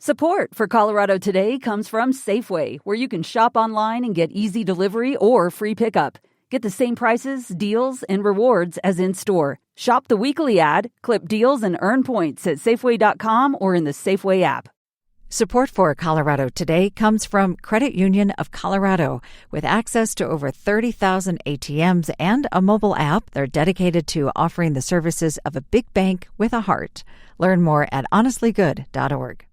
Support for Colorado Today comes from Safeway, where you can shop online and get easy delivery or free pickup. Get the same prices, deals, and rewards as in-store. Shop the weekly ad, clip deals, and earn points at Safeway.com or in the Safeway app. Support for Colorado Today comes from Credit Union of Colorado. With access to over 30,000 ATMs and a mobile app, they're dedicated to offering the services of a big bank with a heart. Learn more at honestlygood.org.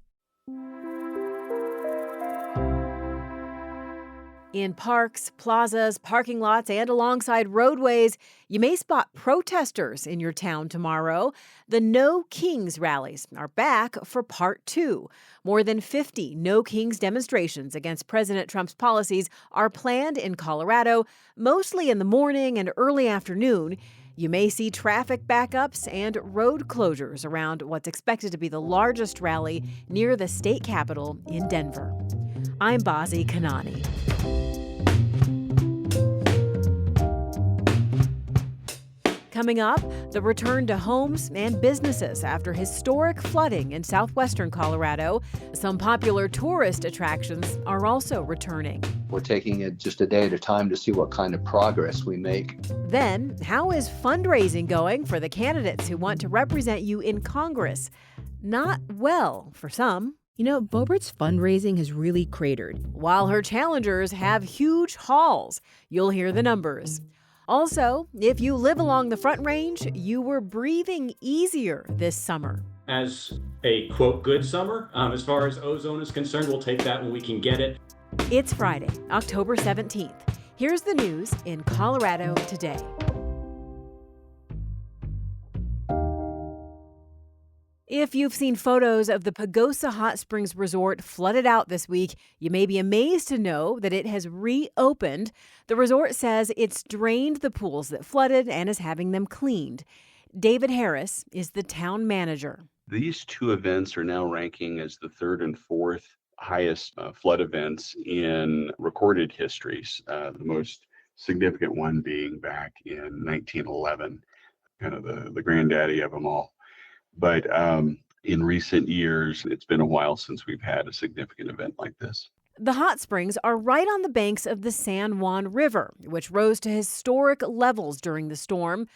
In parks, plazas, parking lots, and alongside roadways, you may spot protesters in your town tomorrow. The No Kings rallies are back for part 2. More than 50 No Kings demonstrations against President Trump's policies are planned in Colorado, mostly in the morning and early afternoon. You may see traffic backups and road closures around what's expected to be the largest rally near the state capitol in Denver. I'm Bazi Kanani. Coming up, the return to homes and businesses after historic flooding in southwestern Colorado. Some popular tourist attractions are also returning. We're taking it just a day at a time to see what kind of progress we make. Then, how is fundraising going for the candidates who want to represent you in Congress? Not well for some. You know, Boebert's fundraising has really cratered. While her challengers have huge hauls. You'll hear the numbers. Also, if you live along the Front Range, you were breathing easier this summer. As a, quote, good summer, as far as ozone is concerned, we'll take that when we can get it. It's Friday, October 17th. Here's the news in Colorado today. If you've seen photos of the Pagosa Hot Springs Resort flooded out this week, you may be amazed to know that it has reopened. The resort says it's drained the pools that flooded and is having them cleaned. David Harris is the town manager. These two events are now ranking as the third and fourth highest flood events in recorded histories, the most significant one being back in 1911, kind of the granddaddy of them all. But in recent years, it's been a while since we've had a significant event like this. The hot springs are right on the banks of the San Juan River, which rose to historic levels during the storm.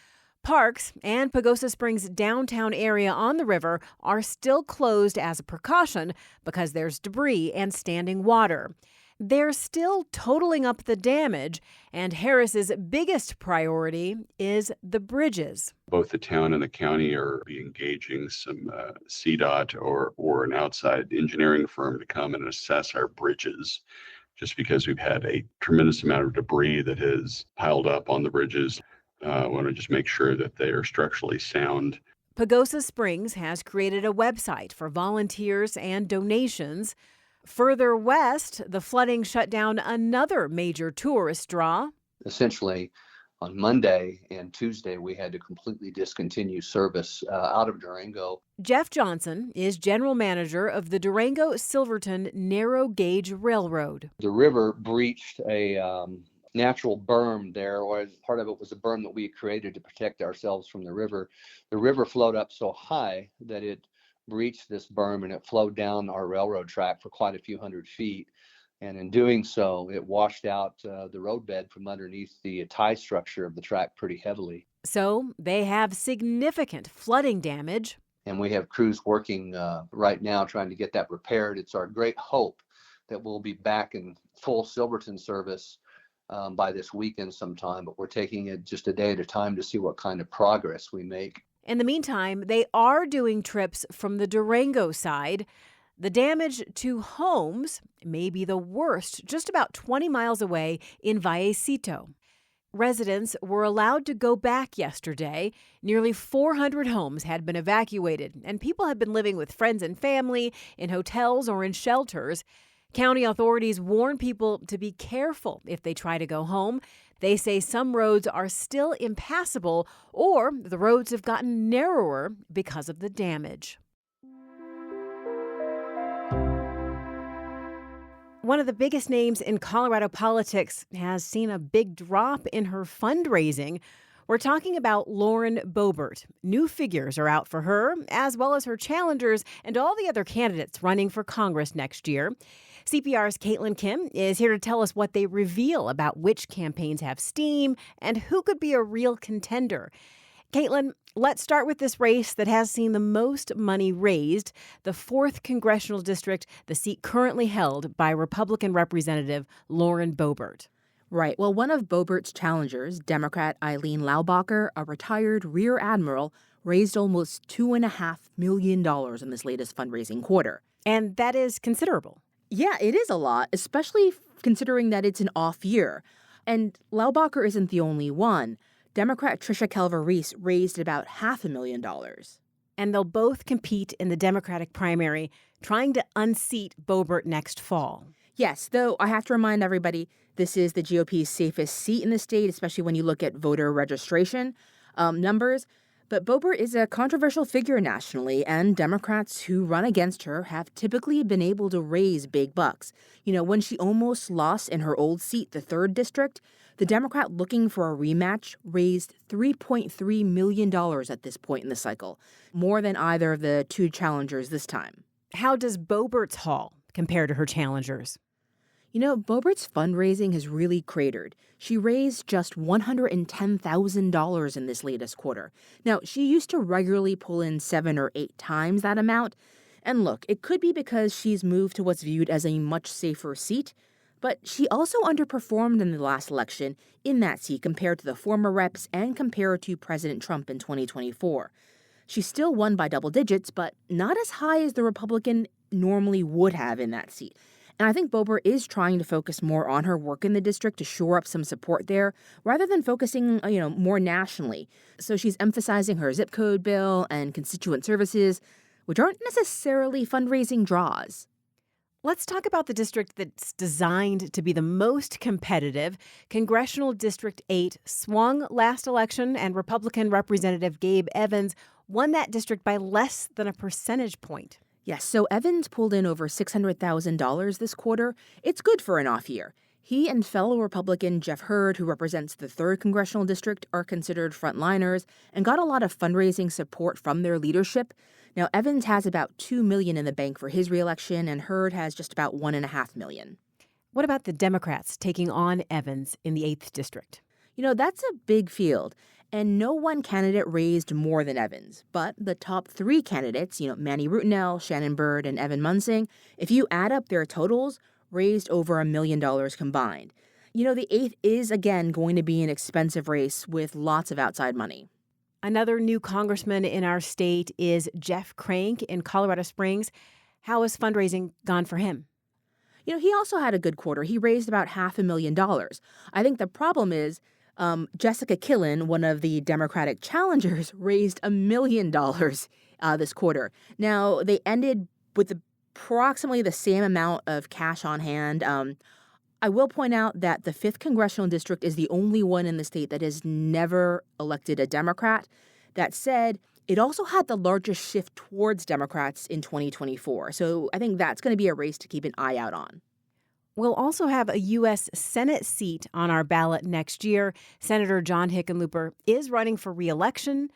Parks and Pagosa Springs' downtown area on the river are still closed as a precaution because there's debris and standing water. They're still totaling up the damage, and Harris's biggest priority is the bridges. Both the town and the county are engaging some CDOT or an outside engineering firm to come and assess our bridges, just because we've had a tremendous amount of debris that has piled up on the bridges. I want to just make sure that they are structurally sound. Pagosa Springs has created a website for volunteers and donations. Further west, the flooding shut down another major tourist draw. Essentially, on Monday and Tuesday, we had to completely discontinue service out of Durango. Jeff Johnson is general manager of the Durango-Silverton Narrow Gauge Railroad. The river breached a natural berm there, or part of it was a berm that we created to protect ourselves from the river. The river flowed up so high that it breached this berm and it flowed down our railroad track for quite a few hundred feet. And in doing so, it washed out the roadbed from underneath the tie structure of the track pretty heavily. So they have significant flooding damage. And we have crews working right now trying to get that repaired. It's our great hope that we'll be back in full Silverton service by this weekend sometime, but we're taking it just a day at a time to see what kind of progress we make. In the meantime, they are doing trips from the Durango side. The damage to homes may be the worst just about 20 miles away in Vallecito. Residents were allowed to go back yesterday. Nearly 400 homes had been evacuated, and people had been living with friends and family in hotels or in shelters. County authorities warn people to be careful if they try to go home. They say some roads are still impassable or the roads have gotten narrower because of the damage. One of the biggest names in Colorado politics has seen a big drop in her fundraising. We're talking about Lauren Boebert. New figures are out for her, as well as her challengers and all the other candidates running for Congress next year. CPR's Caitlin Kim is here to tell us what they reveal about which campaigns have steam and who could be a real contender. Caitlin, let's start with this race that has seen the most money raised, the 4th Congressional District, the seat currently held by Republican Representative Lauren Boebert. Right. Well, one of Boebert's challengers, Democrat Eileen Laubacher, a retired rear admiral, raised almost $2.5 million in this latest fundraising quarter. And that is considerable. Yeah, it is a lot, especially considering that it's an off year. And Laubacher isn't the only one. Democrat Tricia Calver-Reese raised about $500,000. And they'll both compete in the Democratic primary, trying to unseat Boebert next fall. Yes, though I have to remind everybody, this is the GOP's safest seat in the state, especially when you look at voter registration numbers. But Boebert is a controversial figure nationally, and Democrats who run against her have typically been able to raise big bucks. You know, when she almost lost in her old seat, the 3rd District, the Democrat looking for a rematch raised $3.3 million at this point in the cycle, more than either of the two challengers this time. How does Boebert's haul compare to her challengers? You know, Boebert's fundraising has really cratered. She raised just $110,000 in this latest quarter. Now, she used to regularly pull in 7 or 8 times that amount. And look, it could be because she's moved to what's viewed as a much safer seat, but she also underperformed in the last election in that seat compared to the former reps and compared to President Trump in 2024. She still won by double digits, but not as high as the Republican normally would have in that seat. And I think Boebert is trying to focus more on her work in the district to shore up some support there, rather than focusing, more nationally. So she's emphasizing her zip code bill and constituent services, which aren't necessarily fundraising draws. Let's talk about the district that's designed to be the most competitive. Congressional District 8 swung last election, and Republican Representative Gabe Evans won that district by less than a percentage point. Yes, so Evans pulled in over $600,000 this quarter. It's good for an off year. He and fellow Republican Jeff Hurd, who represents the 3rd Congressional District, are considered frontliners and got a lot of fundraising support from their leadership. Now, Evans has about $2 million in the bank for his reelection, and Hurd has just about $1.5 million. What about the Democrats taking on Evans in the 8th District? You know, that's a big field. And no one candidate raised more than Evans. But the top 3 candidates, Manny Rutinel, Shannon Byrd, and Evan Munsing, if you add up their totals, raised over $1 million combined. The 8th is, again, going to be an expensive race with lots of outside money. Another new congressman in our state is Jeff Crank in Colorado Springs. How has fundraising gone for him? He also had a good quarter. He raised about $500,000. I think the problem is Jessica Killen, one of the Democratic challengers, raised $1 million this quarter. Now, they ended with approximately the same amount of cash on hand. I will point out that the 5th Congressional District is the only one in the state that has never elected a Democrat. That said, it also had the largest shift towards Democrats in 2024. So I think that's going to be a race to keep an eye out on. We'll also have a U.S. Senate seat on our ballot next year. Senator John Hickenlooper is running for re-election.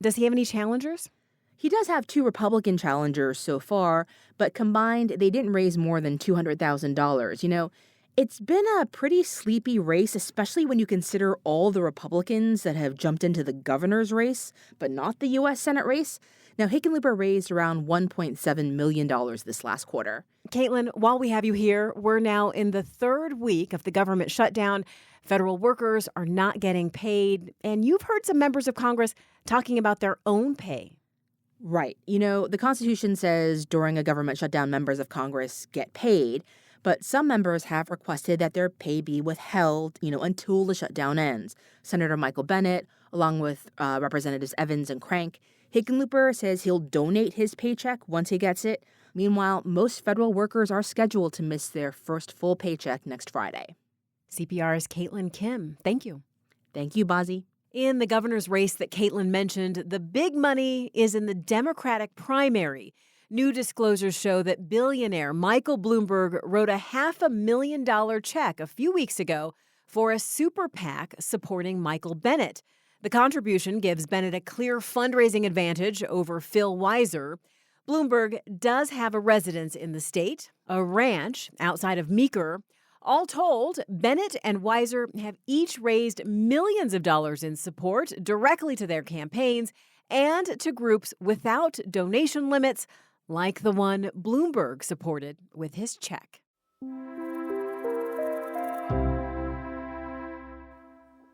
Does he have any challengers? He does have 2 Republican challengers so far, but combined, they didn't raise more than $200,000. It's been a pretty sleepy race, especially when you consider all the Republicans that have jumped into the governor's race, but not the U.S. Senate race. Now, Hickenlooper raised around $1.7 million this last quarter. Caitlin, while we have you here, we're now in the 3rd week of the government shutdown. Federal workers are not getting paid, and you've heard some members of Congress talking about their own pay. Right. The Constitution says during a government shutdown, members of Congress get paid, but some members have requested that their pay be withheld, until the shutdown ends. Senator Michael Bennet, along with Representatives Evans and Crank, Hickenlooper says he'll donate his paycheck once he gets it. Meanwhile, most federal workers are scheduled to miss their first full paycheck next Friday. CPR's Caitlin Kim. Thank you. Thank you, Bazi. In the governor's race that Caitlin mentioned, the big money is in the Democratic primary. New disclosures show that billionaire Michael Bloomberg wrote a $500,000 check a few weeks ago for a super PAC supporting Michael Bennet. The contribution gives Bennett a clear fundraising advantage over Phil Weiser. Bloomberg does have a residence in the state, a ranch outside of Meeker. All told, Bennett and Weiser have each raised millions of dollars in support directly to their campaigns and to groups without donation limits, like the one Bloomberg supported with his check.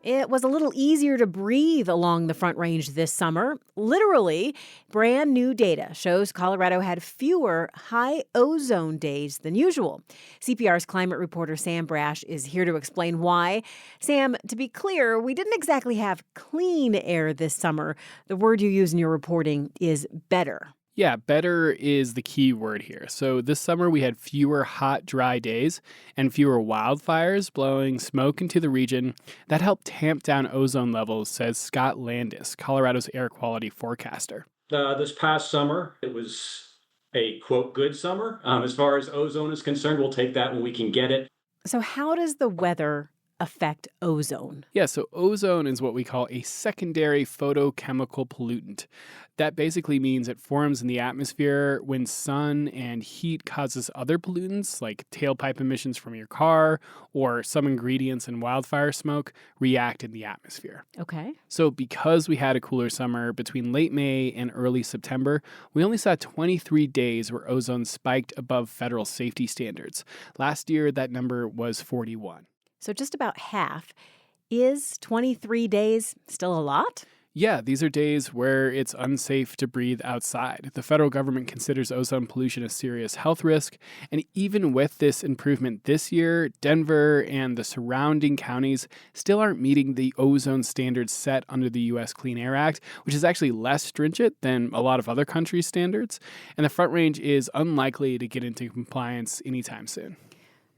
It was a little easier to breathe along the Front Range this summer. Literally, brand new data shows Colorado had fewer high ozone days than usual. CPR's climate reporter Sam Brash is here to explain why. Sam, to be clear, we didn't exactly have clean air this summer. The word you use in your reporting is better. Yeah, better is the key word here. So this summer we had fewer hot, dry days and fewer wildfires blowing smoke into the region. That helped tamp down ozone levels, says Scott Landis, Colorado's air quality forecaster. This past summer, it was a, quote, good summer. As far as ozone is concerned, we'll take that when we can get it. So how does the weather affect ozone? Yeah, so ozone is what we call a secondary photochemical pollutant. That basically means it forms in the atmosphere when sun and heat causes other pollutants like tailpipe emissions from your car or some ingredients in wildfire smoke react in the atmosphere. Okay. So because we had a cooler summer between late May and early September, we only saw 23 days where ozone spiked above federal safety standards. Last year, that number was 41. So just about half. Is 23 days still a lot? Yeah, these are days where it's unsafe to breathe outside. The federal government considers ozone pollution a serious health risk. And even with this improvement this year, Denver and the surrounding counties still aren't meeting the ozone standards set under the U.S. Clean Air Act, which is actually less stringent than a lot of other countries' standards. And the Front Range is unlikely to get into compliance anytime soon.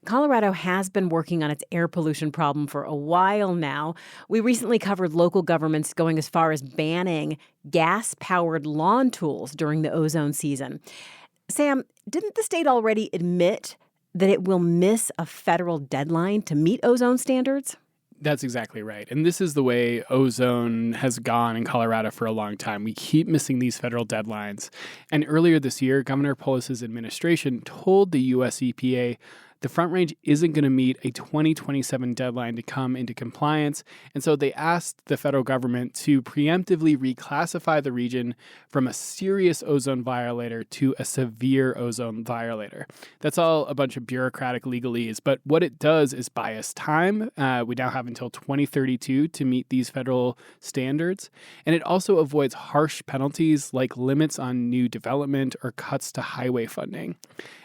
Colorado has been working on its air pollution problem for a while now. We recently covered local governments going as far as banning gas-powered lawn tools during the ozone season. Sam, didn't the state already admit that it will miss a federal deadline to meet ozone standards? That's exactly right. And this is the way ozone has gone in Colorado for a long time. We keep missing these federal deadlines. And earlier this year, Governor Polis's administration told the U.S. EPA the Front Range isn't going to meet a 2027 deadline to come into compliance, and so they asked the federal government to preemptively reclassify the region from a serious ozone violator to a severe ozone violator. That's all a bunch of bureaucratic legalese, but what it does is buy us time. We now have until 2032 to meet these federal standards, and it also avoids harsh penalties like limits on new development or cuts to highway funding.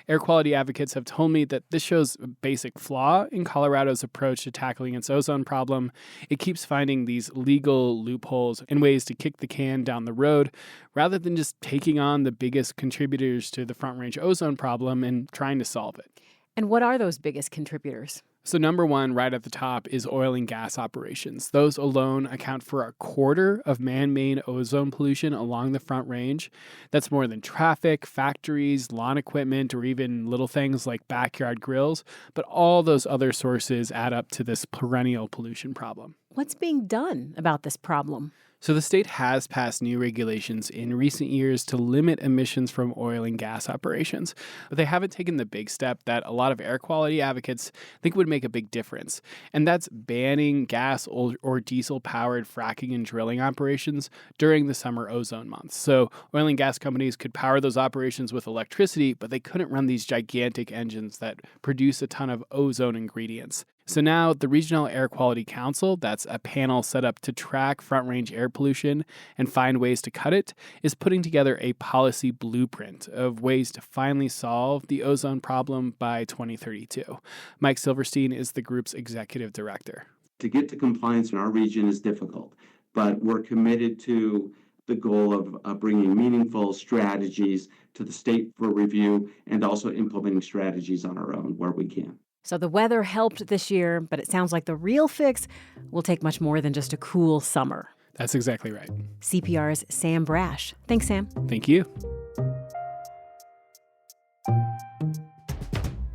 Air quality advocates have told me that this shows a basic flaw in Colorado's approach to tackling its ozone problem. It keeps finding these legal loopholes and ways to kick the can down the road rather than just taking on the biggest contributors to the Front Range ozone problem and trying to solve it. And what are those biggest contributors? So number one, right at the top, is oil and gas operations. Those alone account for a quarter of man-made ozone pollution along the Front Range. That's more than traffic, factories, lawn equipment, or even little things like backyard grills. But all those other sources add up to this perennial pollution problem. What's being done about this problem? So the state has passed new regulations in recent years to limit emissions from oil and gas operations, but they haven't taken the big step that a lot of air quality advocates think would make a big difference, and that's banning gas or diesel-powered fracking and drilling operations during the summer ozone months. So oil and gas companies could power those operations with electricity, but they couldn't run these gigantic engines that produce a ton of ozone ingredients. So now the Regional Air Quality Council, that's a panel set up to track Front Range air pollution and find ways to cut it, is putting together a policy blueprint of ways to finally solve the ozone problem by 2032. Mike Silverstein is the group's executive director. To get to compliance in our region is difficult, but we're committed to the goal of bringing meaningful strategies to the state for review and also implementing strategies on our own where we can. So the weather helped this year, but it sounds like the real fix will take much more than just a cool summer. That's exactly right. CPR's Sam Brash. Thanks, Sam. Thank you.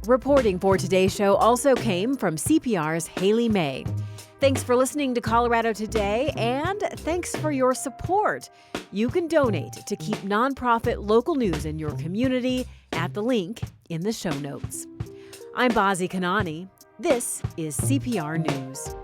Reporting for today's show also came from CPR's Haley May. Thanks for listening to Colorado Today, and thanks for your support. You can donate to keep nonprofit local news in your community at the link in the show notes. I'm Bazi Kanani. This is CPR News.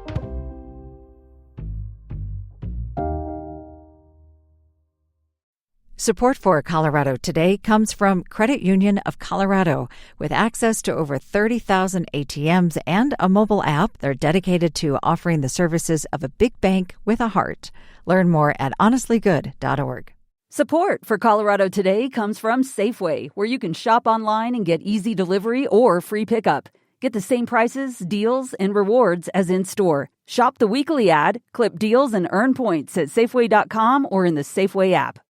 Support for Colorado Today comes from Credit Union of Colorado. With access to over 30,000 ATMs and a mobile app, they're dedicated to offering the services of a big bank with a heart. Learn more at honestlygood.org. Support for Colorado Today comes from Safeway, where you can shop online and get easy delivery or free pickup. Get the same prices, deals, and rewards as in-store. Shop the weekly ad, clip deals, and earn points at Safeway.com or in the Safeway app.